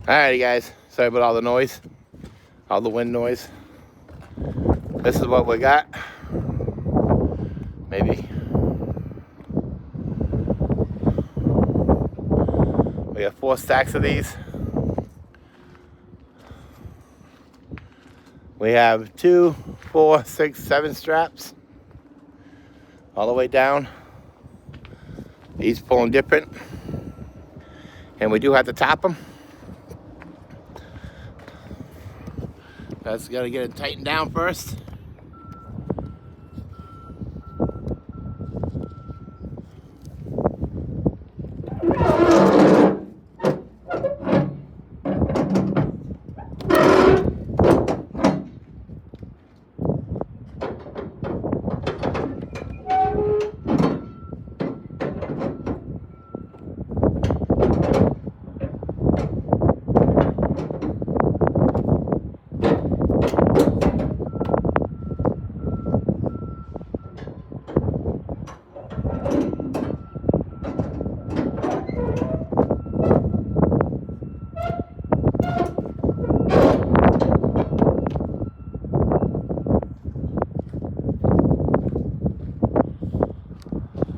Alrighty guys, sorry about all the noise, all the wind noise. This is what we got. Maybe. We got 4 stacks of these. We have 2, 4, 6, 7 straps all the way down. Each pulling different. And we do have to top them. That's gotta get it tightened down first.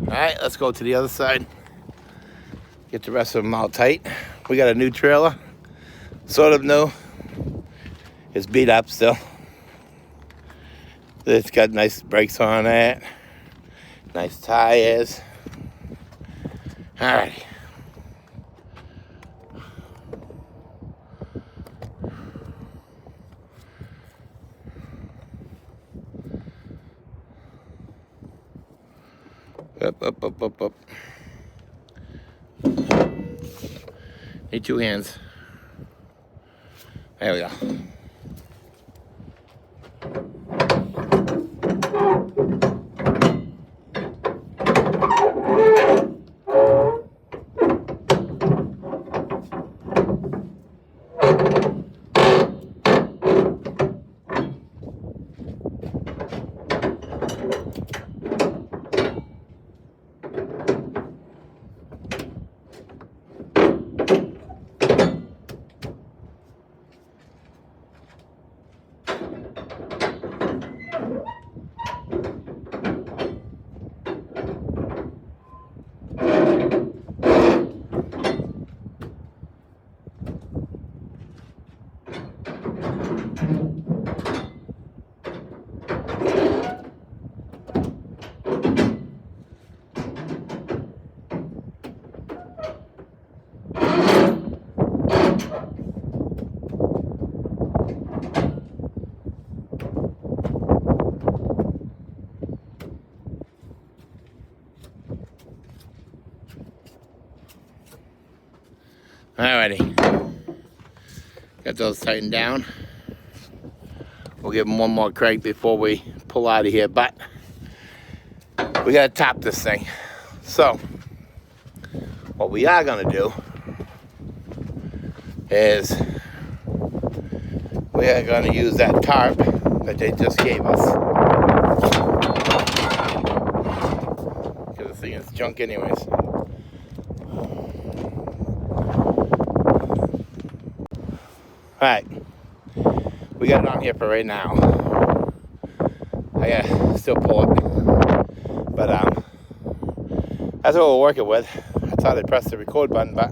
Alright, let's go to the other side. Get the rest of them all tight. We got a new trailer. Sort of new. It's beat up still. It's got nice brakes on it. Nice tires. Alrighty. Up. Need 2 hands. There we go. Alrighty, got those tightened down. We'll give them one more crank before we pull out of here, but we gotta top this thing. So, what we are gonna do is we are gonna use that tarp that they just gave us. Because this thing is junk anyways. Alright, we got it on here for right now. I gotta still pull it, but that's what we're working with. I thought I'd press the record button, but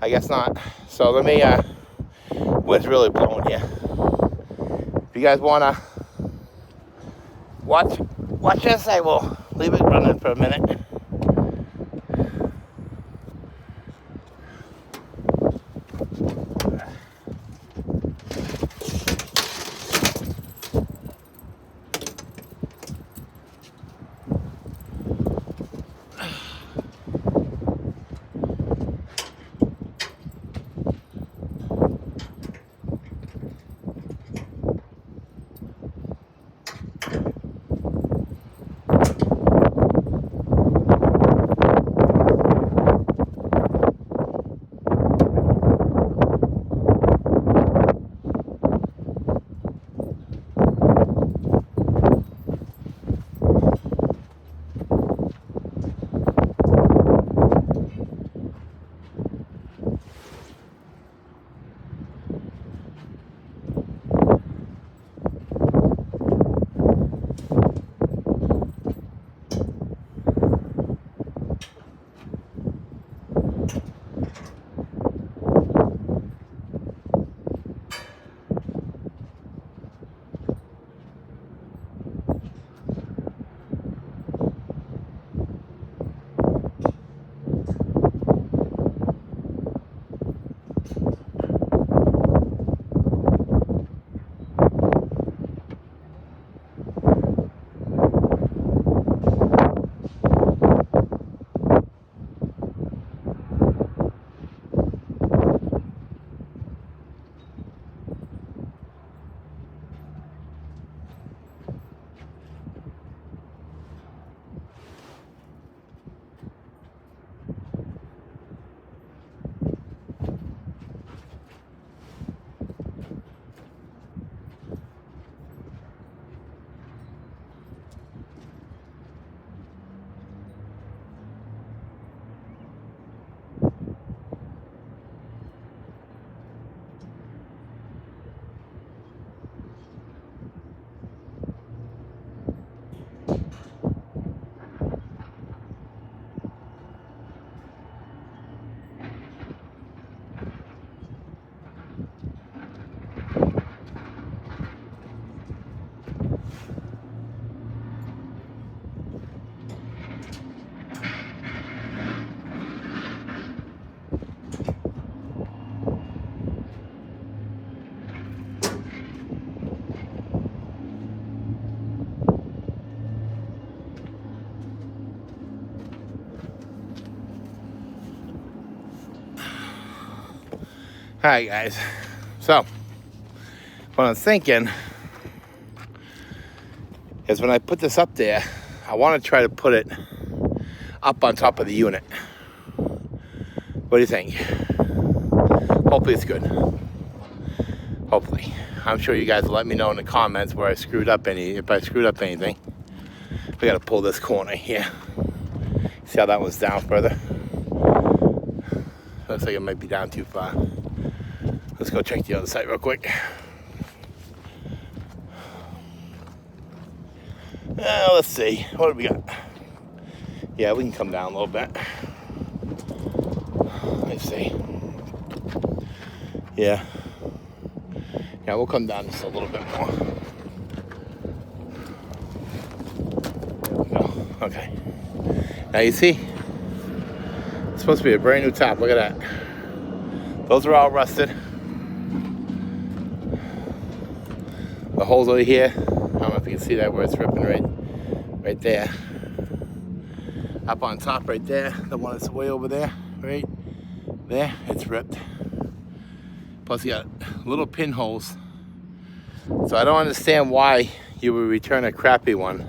I guess not. So let me, wind's really blowing here. If you guys wanna watch this, I will leave it running for a minute. Alright guys, so what I'm thinking is when I put this up there, I want to try to put it up on top of the unit. What do you think? Hopefully it's good. Hopefully. I'm sure you guys will let me know in the comments where I screwed up if I screwed up anything. We gotta pull this corner here. See how that one's down further? Looks like it might be down too far. Let's go check the other side real quick. Let's see. What do we got? Yeah, we can come down a little bit. Let's see. Yeah. Yeah, we'll come down just a little bit more. There we go. Okay. Now you see, it's supposed to be a brand new top. Look at that. Those are all rusted. The holes over here, I don't know if you can see that where it's ripping right there. Up on top right there, the one that's way over there, right there, it's ripped. Plus you got little pinholes. So I don't understand why you would return a crappy one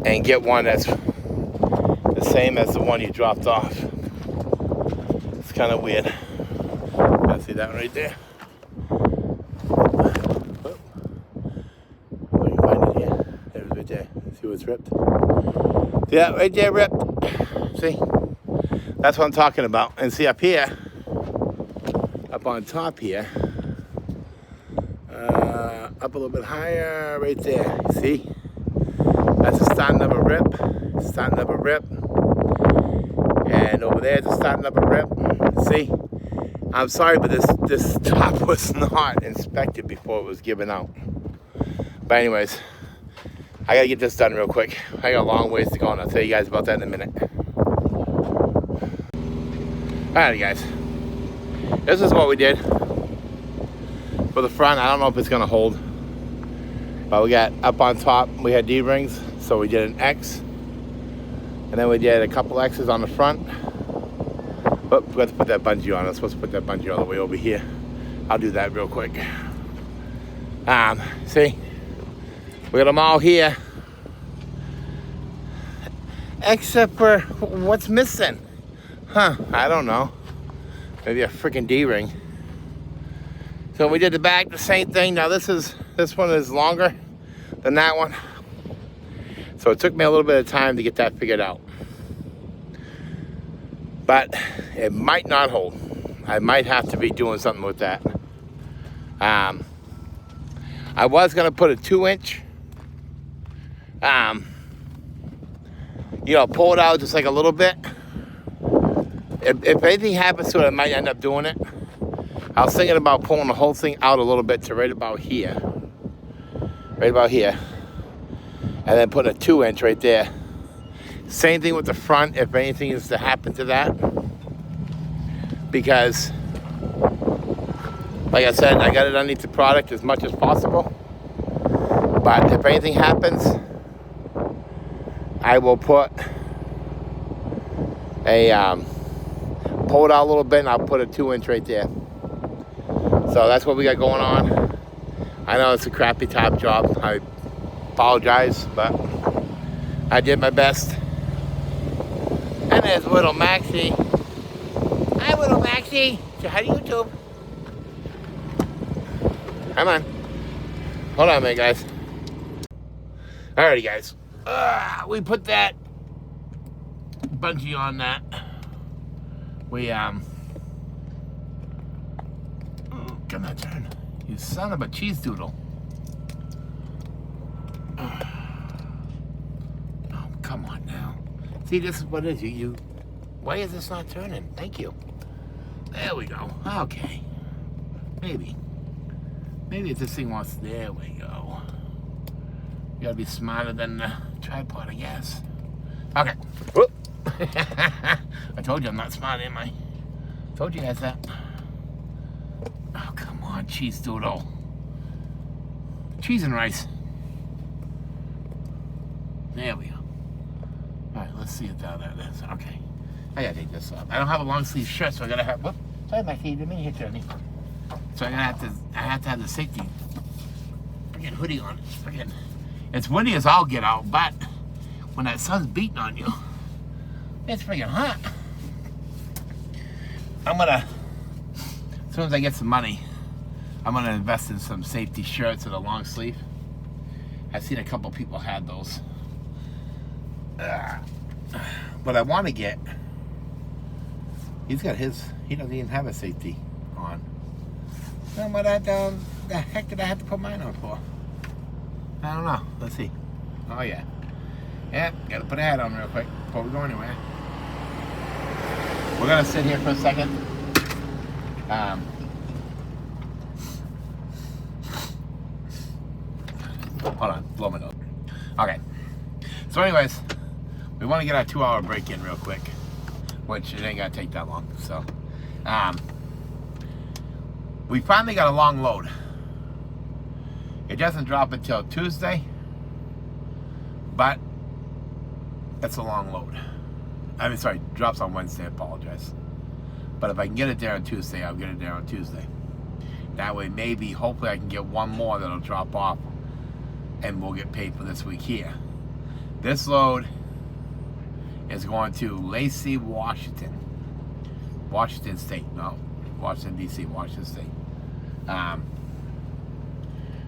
and get one that's the same as the one you dropped off. It's kind of weird. I see that one right there. Oh, you can find it here. There's right there. See what's ripped? See that right there ripped? See? That's what I'm talking about. And see up here, up on top here, up a little bit higher, right there. See? That's the starting of a rip. Starting of a rip. And over there, it's starting of a rip. See? I'm sorry, but this top was not inspected before it was given out. But anyways, I gotta get this done real quick. I got a long ways to go, and I'll tell you guys about that in a minute. Alright guys, this is what we did for the front. I don't know if it's gonna hold, but we got up on top, we had D-rings, so we did an X, and then we did a couple X's on the front. Oh, we got to put that bungee on. I'm supposed to put that bungee all the way over here. I'll do that real quick. See, we got them all here, except for what's missing. I don't know. Maybe a freaking D-ring. So we did the back, the same thing. Now this one is longer than that one. So it took me a little bit of time to get that figured out. But it might not hold. I might have to be doing something with that. I was gonna put a 2-inch, pull it out just like a little bit. If anything happens to it, I might end up doing it. I was thinking about pulling the whole thing out a little bit to right about here. Right about here. And then put a 2-inch right there. Same thing with the front, if anything is to happen to that. Because, like I said, I got it underneath the product as much as possible. But if anything happens, I will put a, pull it out a little bit, and I'll put a 2-inch right there. So that's what we got going on. I know it's a crappy top job. I apologize, but I did my best. And there's little Maxie. Hi, little Maxie. Say hi to YouTube. Come on. Hold on a minute, guys. Alrighty, guys. We put that bungee on that. We, come on, turn. You son of a cheese doodle. Oh, come on now. See, this is what it is. Why is this not turning? Thank you. There we go. Okay. Maybe if this thing wants, there we go. You gotta be smarter than the tripod, I guess. Okay. Whoop. I told you I'm not smart, am I? Told you guys that. Oh, come on, cheese doodle. Cheese and rice. There we go. All right, let's see if that is. Okay. I gotta take this off. I don't have a long sleeve shirt, so I gotta have, whoop. Sorry, Mackie, didn't mean to hit you, honey. So I have to have the safety freaking hoodie on. It's windy as all get out, but when that sun's beating on you, it's freaking hot. I'm gonna, as soon as I get some money, I'm gonna invest in some safety shirts with a long sleeve. I've seen a couple people had those. But I want to get, he's got his, he doesn't even have a safety on. Then what the heck did I have to put mine on for? I don't know. Let's see. Oh yeah. Yeah, gotta put a hat on real quick before we go anywhere. We're gonna sit here for a second. Hold on, blow my nose. Okay. So anyways, we want to get our 2-hour break in real quick, which it ain't gonna take that long. So, we finally got a long load. It doesn't drop until Tuesday, but it's a long load. I mean, sorry, drops on Wednesday, I apologize. But if I can get it there on Tuesday, I'll get it there on Tuesday. That way, maybe, hopefully I can get one more that'll drop off and we'll get paid for this week here. This load is going to Lacey, Washington State. No, Washington, D.C., Washington State.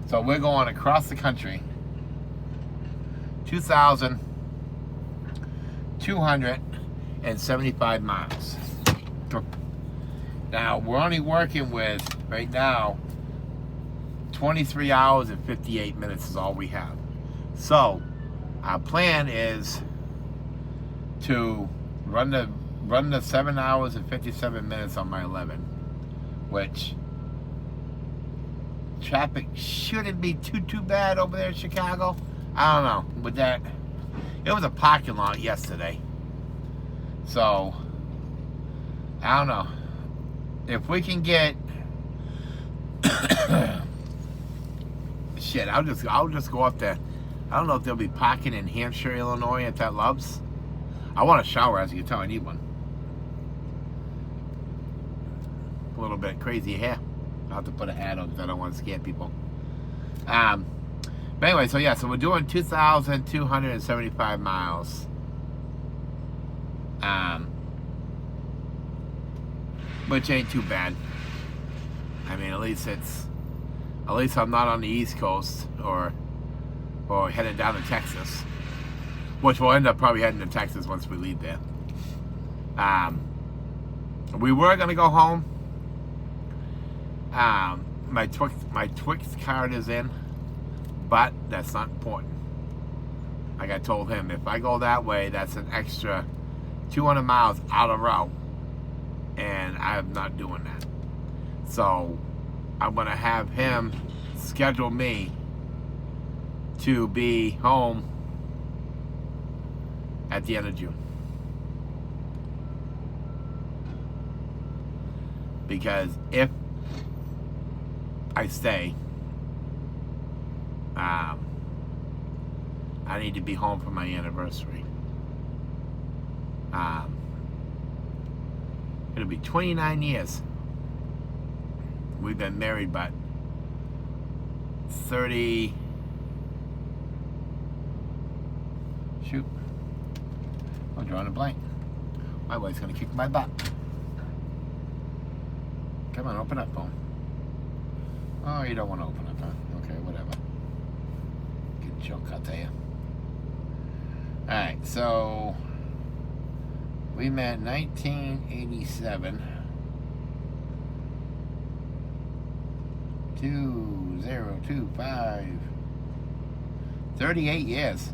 So we're going across the country, 2,275 miles. Now, we're only working with, right now, 23 hours and 58 minutes is all we have. So, our plan is to run the 7 hours and 57 minutes on my 11, which traffic shouldn't be too bad over there in Chicago. I don't know. With that, it was a parking lot yesterday. So, I don't know. If we can get shit, I'll just go up there. I don't know if they'll be parking in Hampshire, Illinois at that Love's. I want a shower, as you can tell. I need one. A little bit crazy hair. I'll have to put a hat on because I don't want to scare people. But anyway, so yeah, so we're doing 2,275 miles. Which ain't too bad. I mean, at least I'm not on the East Coast or headed down to Texas, which we'll end up probably heading to Texas once we leave there. We were gonna go home. My Twix card is in, but that's not important. Like I told him, if I go that way, that's an extra 200 miles out of route, and I'm not doing that. So I'm gonna have him schedule me to be home at the end of June. Because if I stay, I need to be home for my anniversary. It'll be 29 years. We've been married, but 30... Shoot. I'm drawing a blank. My wife's gonna kick my butt. Come on, open up, phone. Oh, you don't want to open up, huh? Okay, whatever. Get junk out there. Alright, so we met 1987. 2025. 38 years.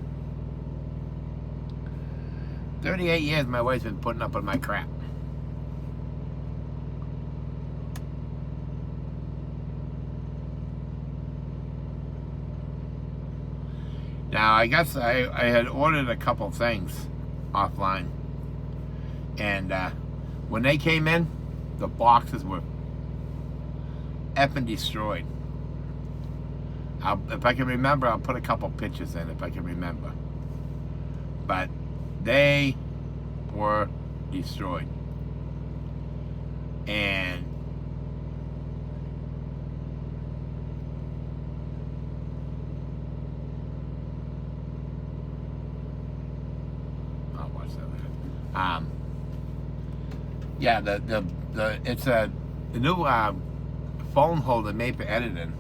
38 years my wife's been putting up with my crap. Now, I guess I had ordered a couple things offline. And when they came in, the boxes were effing destroyed. If I can remember, I'll put a couple pictures in if I can remember. But they were destroyed. And I'll watch that later. Yeah, it's a new phone holder made for editing.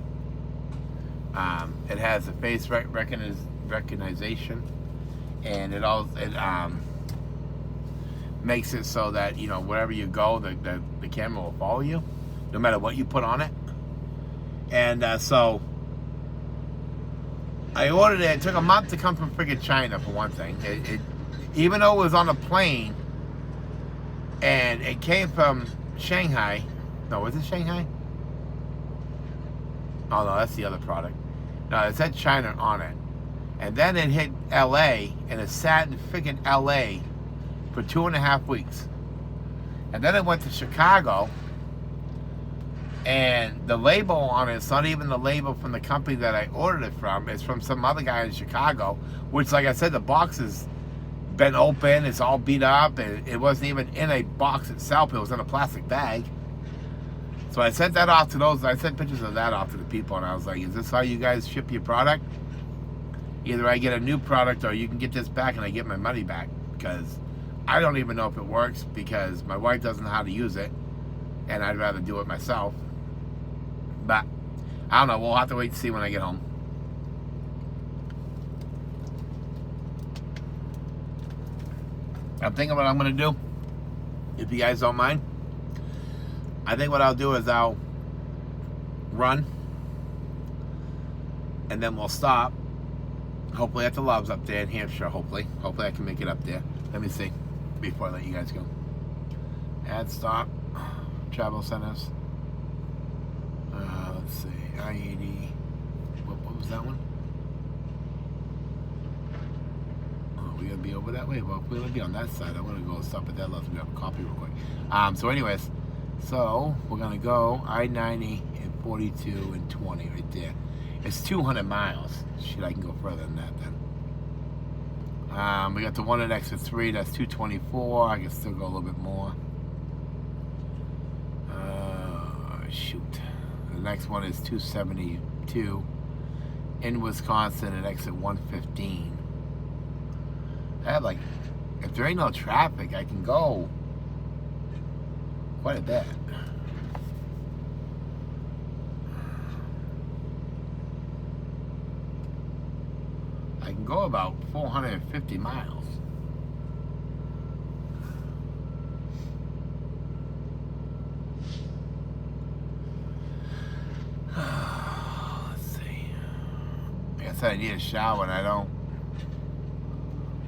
It has a face recognition, and it makes it so that, you know, wherever you go, the camera will follow you, no matter what you put on it. And so I ordered it. It took a month to come from friggin' China, for one thing. It even though it was on a plane, and it came from Shanghai. No, was it Shanghai? Oh no, that's the other product. No, it said China on it. And then it hit LA, and it sat in friggin' LA for 2.5 weeks. And then it went to Chicago, and the label on it, it's not even the label from the company that I ordered it from. It's from some other guy in Chicago, which, like I said, the box has been open, it's all beat up, and it wasn't even in a box itself, it was in a plastic bag. So I sent that off to those, I sent pictures of that off to the people, and I was like, is this how you guys ship your product? Either I get a new product, or you can get this back and I get my money back, because I don't even know if it works, because my wife doesn't know how to use it, and I'd rather do it myself. But I don't know, we'll have to wait and see when I get home. I'm thinking what I'm going to do, if you guys don't mind. I think what I'll do is I'll run, and then we'll stop. Hopefully at the Loves up there in Hampshire, hopefully. Hopefully I can make it up there. Let me see, before I let you guys go. Add stop, travel centers. Let's see, I-80. What was that one? We gotta be over that way. Well, if we're gonna be on that side, I'm gonna go stop at that left and grab a coffee real quick. So anyways, so we're gonna go I-90 and 42 and 20 right there. It's 200 miles. Shit, I can go further than that then. We got the one at exit 3, that's 224. I can still go a little bit more. Shoot. The next one is 272 in Wisconsin at exit 115. I have, like, if there ain't no traffic, I can go quite a bit. I can go about 450 miles. Let's see. I guess I need a shower and I don't.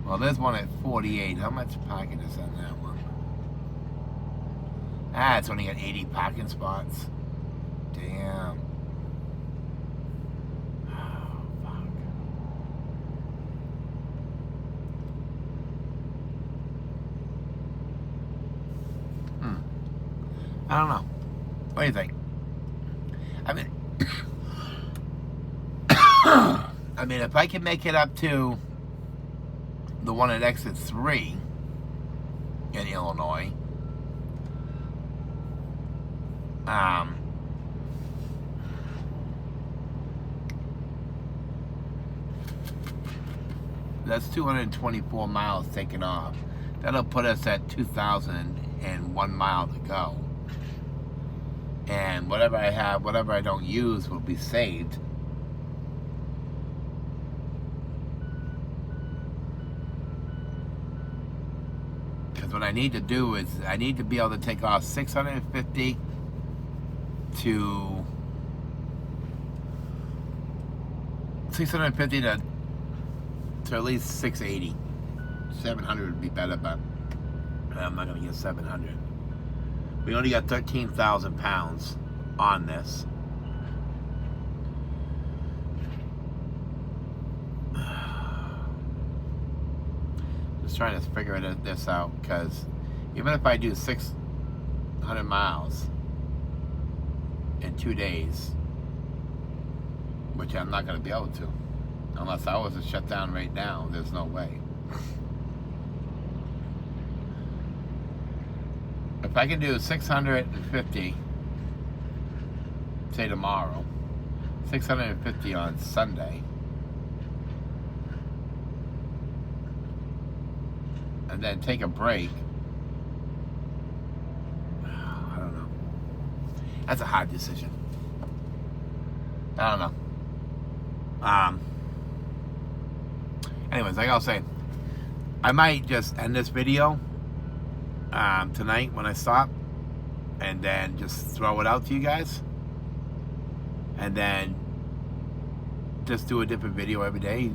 Well, there's one at 48. How much parking is on that one? Ah, it's only got 80 parking spots. Damn. Oh, fuck. I don't know. What do you think? I mean, I mean, if I can make it up to the one at exit 3 in Illinois, that's 224 miles taken off. That'll put us at 2,001 miles to go. And whatever I have, whatever I don't use will be saved. Because what I need to do is, I need to be able to take off 650 to 650 to at least 680. 700 would be better, but I'm not going to get 700. We only got 13,000 pounds on this. Just trying to figure this out, because even if I do 600 miles in 2 days, which I'm not going to be able to, unless I was to shut down right now, there's no way. if I can do 650, say tomorrow, 650 on Sunday, and then take a break, I don't know. That's a hard decision. I don't know. Anyways, like I was saying, I might just end this video tonight when I stop, and then just throw it out to you guys, and then just do a different video every day.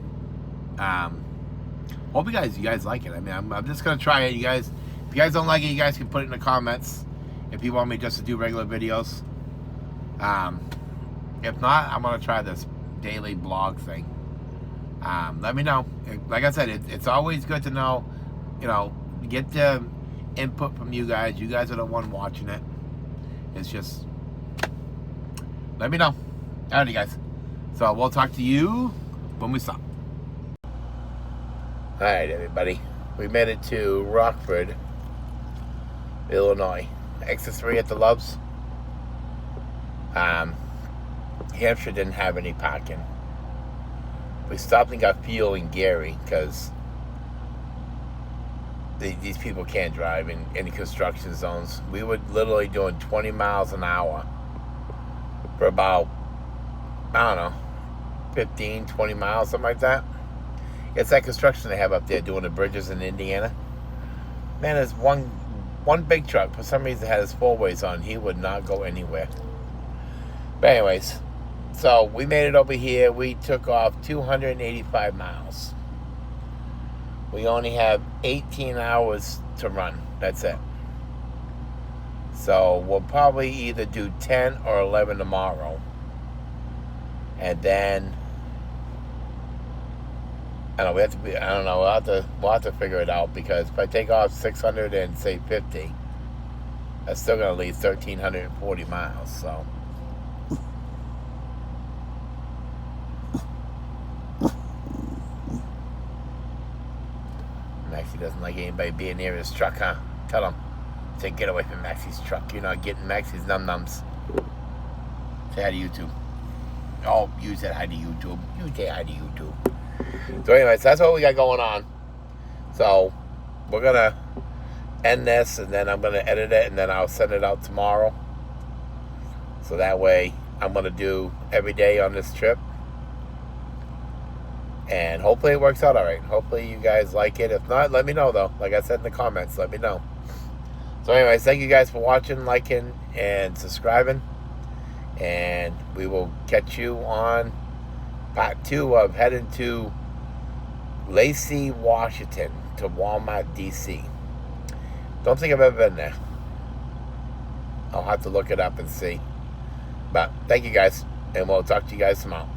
Hope you guys like it. I mean, I'm just gonna try it. You guys, if you guys don't like it, you guys can put it in the comments. If you want me just to do regular videos, if not, I'm gonna try this daily blog thing. Let me know. Like I said, it's always good to know, get the input from you guys. You guys are the one watching it. It's just, let me know. Alrighty, guys. So we'll talk to you when we stop. Alright, everybody. We made it to Rockford, Illinois. Exit 3 at the Loves. Hampshire didn't have any parking. We stopped and got fuel in Gary because these people can't drive in any construction zones. We were literally doing 20 miles an hour for about, I don't know, 15, 20 miles, something like that. It's that construction they have up there doing the bridges in Indiana. Man, there's one big truck. For some reason, had his four-ways on. He would not go anywhere. But anyways, so we made it over here. We took off 285 miles. We only have 18 hours to run. That's it. So we'll probably either do 10 or 11 tomorrow. And then, I don't know, we'll have to figure it out, because if I take off 600 and say 50, that's still going to leave 1,340 miles, so. Maxie doesn't like anybody being near his truck, huh? Tell him. Say, get away from Maxie's truck. You're not getting Maxie's num-nums. Say hi to YouTube. Oh, you said hi to YouTube. You say hi to YouTube. So anyways, that's what we got going on. So we're going to end this, and then I'm going to edit it, and then I'll send it out tomorrow. So that way I'm going to do every day on this trip. And hopefully it works out all right. Hopefully you guys like it. If not, let me know, though. Like I said in the comments, let me know. So anyways, thank you guys for watching, liking, and subscribing. And we will catch you on part 2 of heading to Lacey, Washington, to Walmart, D.C. Don't think I've ever been there. I'll have to look it up and see. But thank you guys, and we'll talk to you guys tomorrow.